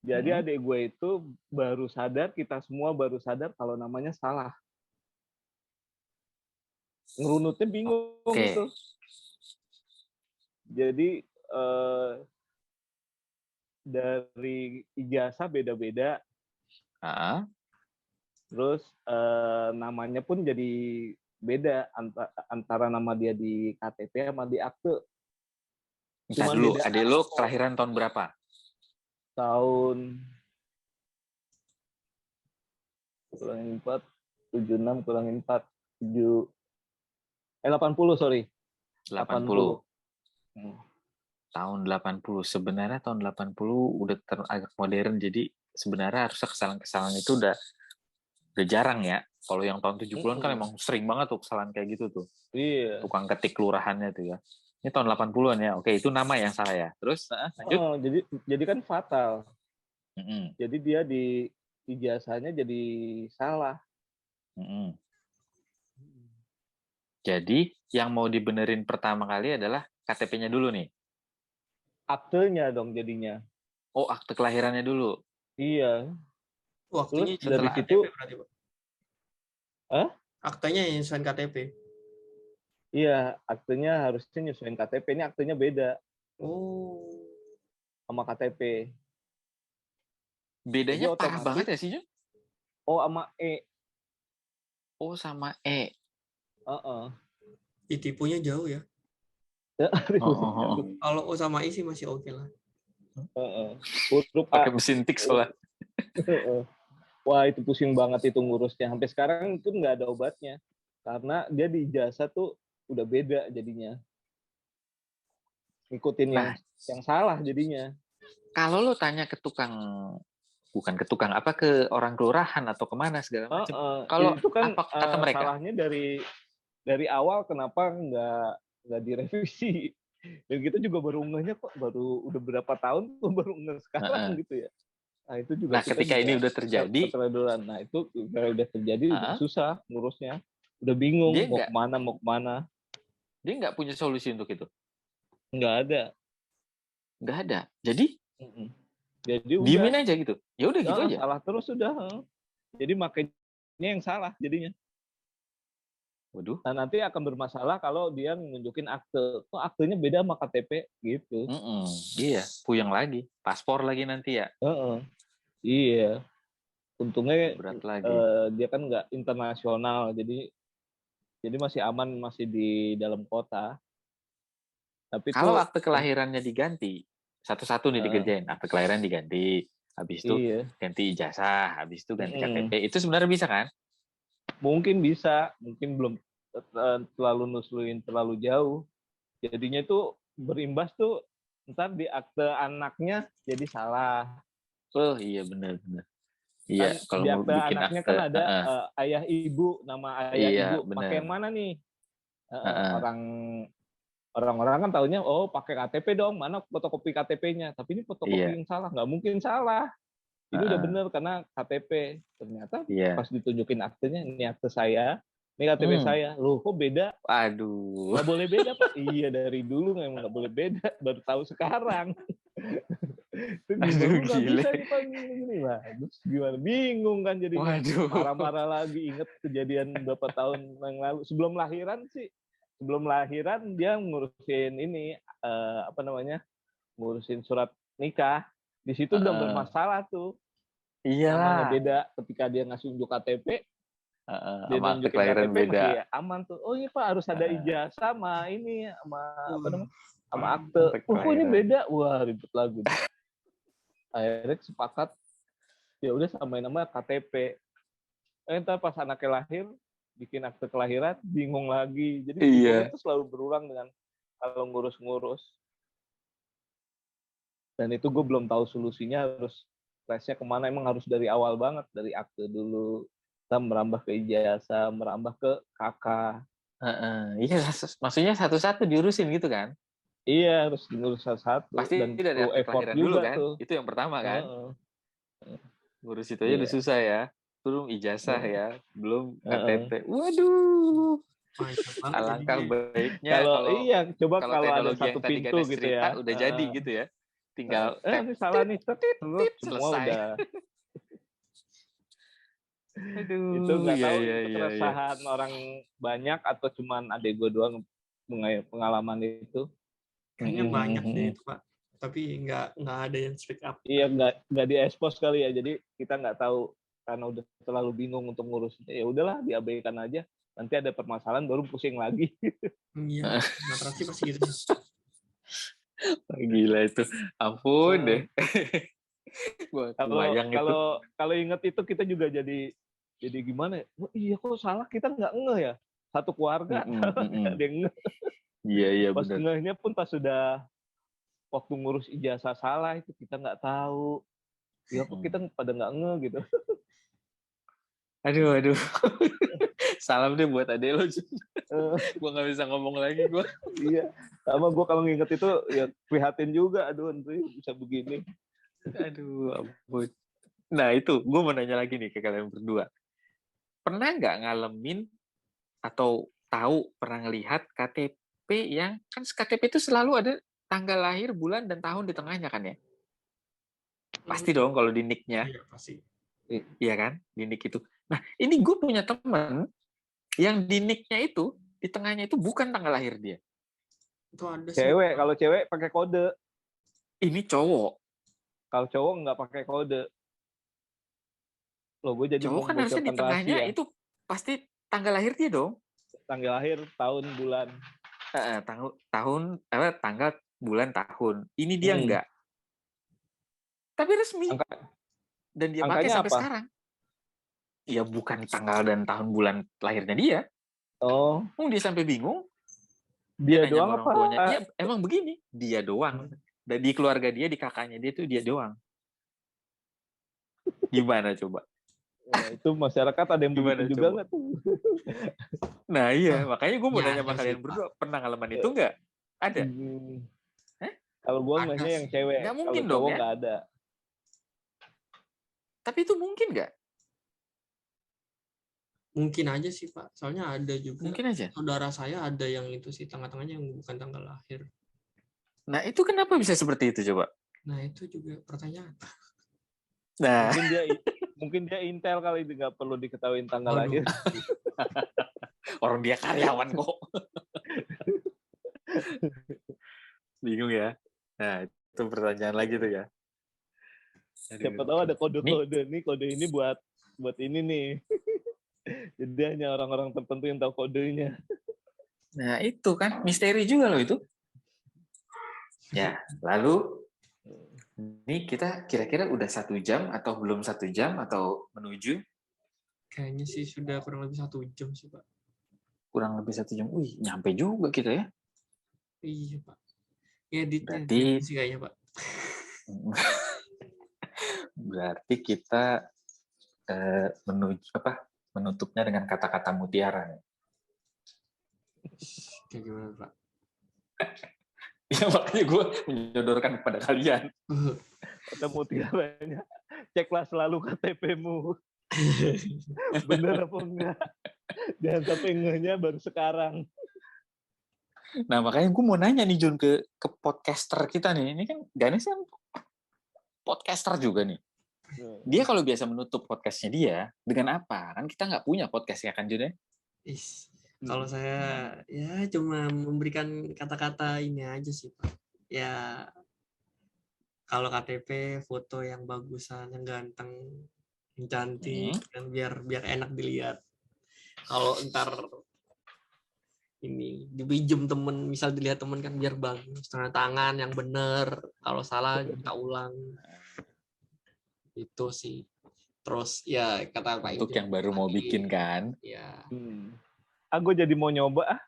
Jadi adik gue itu baru sadar, kita semua baru sadar kalau namanya salah. Ngerunutnya bingung gitu. Jadi dari ijazah beda-beda. Terus namanya pun jadi beda antara nama dia di KTP sama di akte. Bentar dulu, adik lo kelahiran tahun berapa? Tahun kurangin 4, 76 kurangin 4, 7, 80, sorry. 80. Tahun 80. Sebenarnya tahun 80 udah agak modern, jadi sebenarnya harusnya kesalahan-kesalahan itu udah jarang ya. Kalau yang tahun 70-an kan emang sering banget tuh kesalahan kayak gitu tuh. Iya. Tukang ketik kelurahannya tuh ya. Ini tahun 80-an ya. Oke, itu nama yang salah ya. Terus lanjut. Jadi kan fatal. Jadi dia di ijazahnya jadi salah. Jadi yang mau dibenerin pertama kali adalah KTP-nya dulu nih. Aktenya dong jadinya. Oh, akte kelahirannya dulu. Iya. Waktunya dari situ berarti, Pak. Aktenya yang nyesuaiin KTP. Iya, aktenya harusnya nyesuaiin KTP. Ini aktenya beda. Sama KTP. Bedanya parah banget ya sih, Jun? O sama E. O sama E. Tipunya jauh ya. Kalau O sama I sih masih oke lah. Huruf pakai mesin tik soalnya. Wah, itu pusing banget itu ngurusnya. Sampai sekarang itu nggak ada obatnya. Karena dia di ijazah tuh udah beda jadinya. Ngikutin yang salah jadinya. Kalau lo tanya ke bukan ke tukang, ke orang kelurahan atau kemana segala macam. Kalau itu kan apa kata mereka? Salahnya dari awal kenapa nggak direvisi. Dan kita juga baru ngehnya kok udah berapa tahun tuh baru ngeh sekarang gitu ya. Nah itu juga. Nah ketika ini udah terjadi, nah itu udah terjadi udah susah ngurusnya, udah bingung mau kemana. Dia nggak punya solusi untuk itu. Nggak ada. Jadi diemin aja gitu. Ya udah gitu aja. Salah terus sudah. Jadi makanya yang salah jadinya. Waduh. Nah nanti akan bermasalah kalau dia nunjukin akte. Kok aktenya beda sama KTP gitu. Iya, puyeng lagi. Paspor lagi nanti ya. Iya. Untungnya berat lagi. Dia kan nggak internasional, jadi masih aman, masih di dalam kota. Tapi kalau akte kelahirannya diganti, satu-satu nih dikerjain. Akte kelahiran diganti, habis itu ganti ijazah, habis itu ganti KTP. Itu sebenarnya bisa kan? Mungkin bisa, mungkin belum terlalu nusluin terlalu jauh. Jadinya itu berimbas tuh ntar di akte anaknya jadi salah. Oh iya benar. Iya, kan kalau mau bikin anaknya akte, kan ada ayah ibu, nama ayah ibu. Pakai yang mana nih? Orang-orang kan taunya pakai KTP dong, mana fotokopi KTP-nya. Tapi ini fotokopi yang salah, nggak mungkin salah. Ini udah benar karena KTP. Ternyata pas ditunjukin aktenya, ini akte saya, ini KTP saya. Loh, kok beda? Aduh. Nggak boleh beda, Pak. Iya, dari dulu memang nggak boleh beda. Baru tahu sekarang. Itu gila. Bisa gini lah. Terus gimana? Bingung kan jadi. Marah-marah lagi. Ingat kejadian beberapa tahun yang lalu. Sebelum lahiran dia ngurusin ini ngurusin surat nikah. Di situ udah bermasalah tuh. Iya. Namanya beda ketika dia ngasih unjuk KTP. Dia nunjukin KTP beda. Masih aman tuh. Oh iya Pak, harus ada ijazah sama ini sama akte. Kok ini beda? Wah, ribet lagi. Akhirnya sepakat ya udah samain nama KTP. Entar pas anaknya lahir bikin akte kelahiran bingung lagi. Jadi itu selalu berulang dengan kalau ngurus-ngurus. Dan itu gue belum tahu solusinya, harus flashnya kemana. Emang harus dari awal banget, dari akte dulu. Kita merambah ke ijazah, merambah ke kakak. Iya, maksudnya satu-satu diurusin gitu kan? Iya, harus diurus satu-satu. Pasti dan dari akte kelahiran dulu kan? Tuh. Itu yang pertama kan? Ngurus itu aja udah susah ya. Belum ijazah ya, belum KTP. Waduh. Alangkah baiknya coba kalau kalau ada teknologi satu yang tadi pintu Ganes gitu cerita ya. udah jadi gitu ya. Tinggal tap, ini salah nih, semua selesai. udah. Aduh, Itu nggak tahu iya. itu keresahan orang banyak atau cuman adek gue doang pengalaman itu. Kayaknya banyak deh itu Pak, tapi nggak ada yang speak up. Iya, nggak diekspos kali ya, jadi kita nggak tahu karena udah terlalu bingung untuk ngurusnya. Ya udahlah, diabaikan aja. Nanti ada permasalahan baru pusing lagi. Iya, rata-rata sih pasti gitu. Gila itu, ampun deh. Kalau inget itu kita juga jadi gimana? Oh, iya kok salah kita nggak ngeh ya. Satu keluarga ada yang ngeh. Iya Pas benar. ngehnya pun pas sudah waktu ngurus ijazah salah itu kita nggak tahu. Ya kok kita pada nggak ngeh gitu. Aduh. Salam deh buat adek lo. Gue nggak bisa ngomong lagi gue. Iya, sama gue kalau nginget itu ya prihatin juga. Aduh, Andre bisa begini. Aduh, ampun. Nah itu, gue mau nanya lagi nih ke kalian berdua. Pernah nggak ngalamin atau pernah ngelihat KTP yang, kan KTP itu selalu ada tanggal lahir, bulan, dan tahun di tengahnya kan ya? Pasti dong kalau di nick-nya. Iya, pasti. Iya kan? Di nick itu. Nah, ini gue punya teman yang di nick-nya itu, di tengahnya itu bukan tanggal lahir dia. Itu ada cewek, kalau cewek pakai kode. Ini cowok. Kalau cowok nggak pakai kode. Loh, gue jadi cowok kan harusnya di tengahnya rahasia. Itu pasti tanggal lahir dia dong. Tanggal lahir, tahun, bulan. Tanggal, bulan, tahun. Ini dia enggak. Tapi resmi. Dan dia pakai sampai apa? Sekarang. Ya bukan tanggal dan tahun bulan lahirnya dia. Oh. Dia sampai bingung. Dia doang apa? Tuanya, ya emang begini. Dia doang. Dan di keluarga dia, di kakaknya dia tuh dia doang. Gimana coba? Ya, itu masyarakat ada yang begitu juga nggak tuh? Nah iya, makanya gue mau nanya sama kalian berdua, pernah ngalaman itu nggak? Ada? Kalau gue nanya yang cewek, nggak mungkin kalau cowok dong, nggak ada. Tapi itu mungkin nggak? Mungkin aja sih Pak, soalnya ada juga. Mungkin aja. Saudara saya ada yang itu sih, tengah-tengahnya yang bukan tanggal lahir. Nah itu kenapa bisa seperti itu coba? Nah itu juga pertanyaan. Nah. Mungkin dia intel kali, nggak perlu diketahui tanggal lahir. Orang dia karyawan kok. Bingung ya. Nah itu pertanyaan lagi tuh ya. Siapa tahu ada kode-kode nih, kode ini buat ini nih. Jadi hanya orang-orang tertentu yang tahu kodenya. Nah itu kan misteri juga loh itu. Ya lalu ini kita kira-kira udah 1 jam atau belum 1 jam atau menuju? Kayaknya sih sudah kurang lebih 1 jam sih Pak. Kurang lebih 1 jam. Wih, nyampe juga kita ya. Iya Pak. Editnya sih kayaknya Pak. Berarti kita menutupnya dengan kata-kata mutiara. Kayak gimana Pak? Ya makanya gue menyodorkan kepada kalian. Kata mutiaranya, ceklah selalu KTP-mu. Bener apa enggak? Jangan sampai ngehnya baru sekarang. Nah makanya gue mau nanya nih Jun ke podcaster kita nih. Ini kan Ganes kan podcaster juga nih. Dia kalau biasa menutup podcastnya dia dengan apa? Kan kita nggak punya podcast ya kan Jun ya? Kalau saya ya cuma memberikan kata-kata ini aja sih Pak. Ya kalau KTP foto yang bagusan, yang ganteng, yang cantik, dan biar enak dilihat. Kalau ntar ini dipinjem temen, misal dilihat temen kan biar bagus, tanda tangan yang bener. Kalau salah minta ulang. Itu sih. Terus ya kata Pak untuk yang baru mau bikin kan? Ya. Gue jadi mau nyoba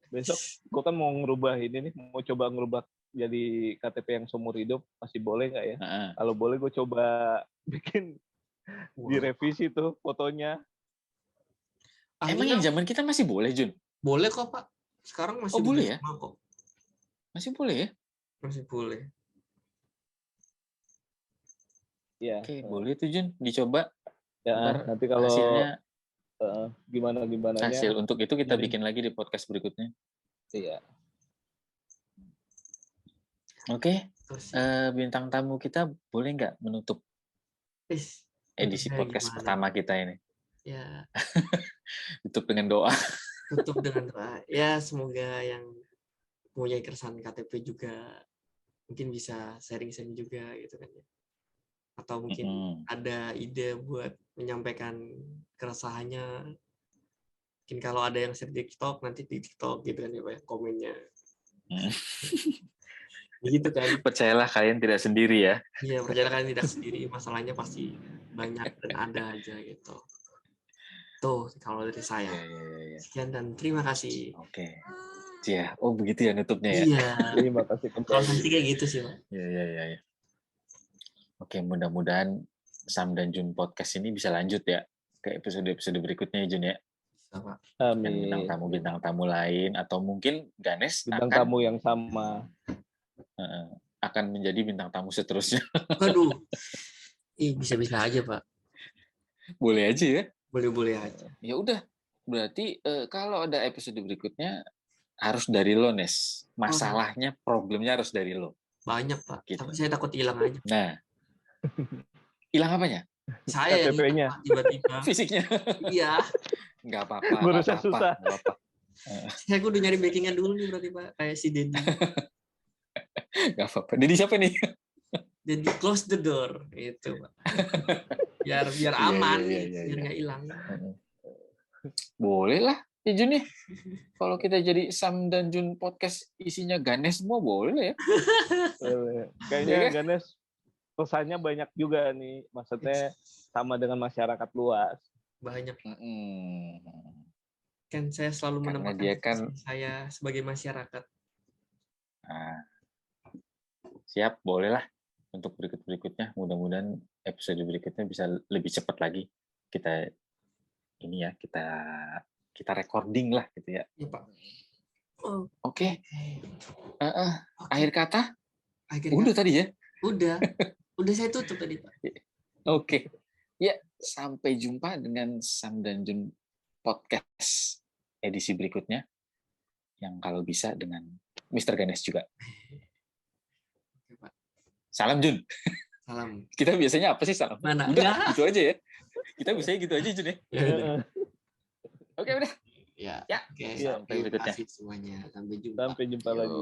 besok gue kan mau ngerubah ini nih, mau coba ngerubah jadi KTP yang seumur hidup, masih boleh nggak ya? Kalau boleh gue coba bikin direvisi tuh fotonya. Emang yang zaman kita masih boleh Jun? Boleh kok Pak, sekarang masih boleh ya? Kok. Masih boleh ya? Masih boleh. Ya. Oke, boleh tuh Jun, dicoba. Ya, nanti kalau hasilnya gimana-gimananya. Hasil untuk itu kita bikin lagi di podcast berikutnya. Iya. Oke, bintang tamu kita boleh nggak menutup edisi podcast pertama kita ini? Ya. Tutup dengan doa. Tutup dengan doa. Ya, semoga yang punya keresahan KTP juga mungkin bisa sharing-sharing juga gitu kan ya. Atau mungkin ada ide buat menyampaikan keresahannya. Mungkin kalau ada yang share di TikTok, nanti di TikTok gitu kan ya Pak, komennya. Gitu kan. Percayalah kalian tidak sendiri ya. Iya, percayalah kalian tidak sendiri. Masalahnya pasti banyak dan ada aja gitu. Tuh, kalau dari saya. Ya. Sekian dan terima kasih. Oke. Ya, oh begitu ya nutupnya ya. Iya. Terima kasih kembali. Kalau nanti kayak gitu sih, Pak. Iya. Oke, mudah-mudahan Sam dan Jun podcast ini bisa lanjut ya ke episode-episode berikutnya ya Jun ya. Sama. Amin. Bintang tamu lain atau mungkin Ganesh bintang tamu yang sama akan menjadi bintang tamu seterusnya. Waduh. Bisa-bisa aja, Pak. Boleh aja ya. Boleh aja. Ya udah. Berarti kalau ada episode berikutnya harus dari lo, Nes. Masalahnya, problemnya harus dari lo. Banyak, Pak. Gitu. Tapi saya takut hilang aja. Nah. Hilang apanya? Saya KTP-nya. Tiba-tiba. Fisiknya. Iya. Nggak apa-apa. Ngurusnya susah. Nggak apa-apa. Saya kudu nyari backing-an dulu nih berarti, Pak. Kayak si Dedi. Nggak apa-apa. Dedi siapa nih? Dedi close the door. Itu, Pak. Biar aman nih. Biar nggak hilang. Boleh lah. Ya Jun nih. Kalau kita jadi Sam dan Jun podcast isinya Ganesh semua boleh ya. Boleh. Kayaknya Ganesh pesannya banyak juga nih. Maksudnya sama dengan masyarakat luas. Banyak. Kan saya selalu menempatkan saya sebagai masyarakat. Nah, siap, boleh lah. Untuk berikutnya, mudah-mudahan episode berikutnya bisa lebih cepat lagi. Kita recording lah gitu ya. Iya, Pak. Oke. Akhir kata? Udah tadi ya? Udah saya tutup tadi, Pak. Oke. Ya, sampai jumpa dengan Sam dan Jun podcast edisi berikutnya. Yang kalau bisa dengan Mr. Ganesh juga. Oke, Pak. Salam Jun. Salam. Kita biasanya apa sih salam? Mana? Udah, gitu aja ya. Kita biasanya gitu aja Jun ya. Oke, udah. Ya. Oke, sampai berikutnya. Terima kasih semuanya. Sampai jumpa. Sampai jumpa lagi.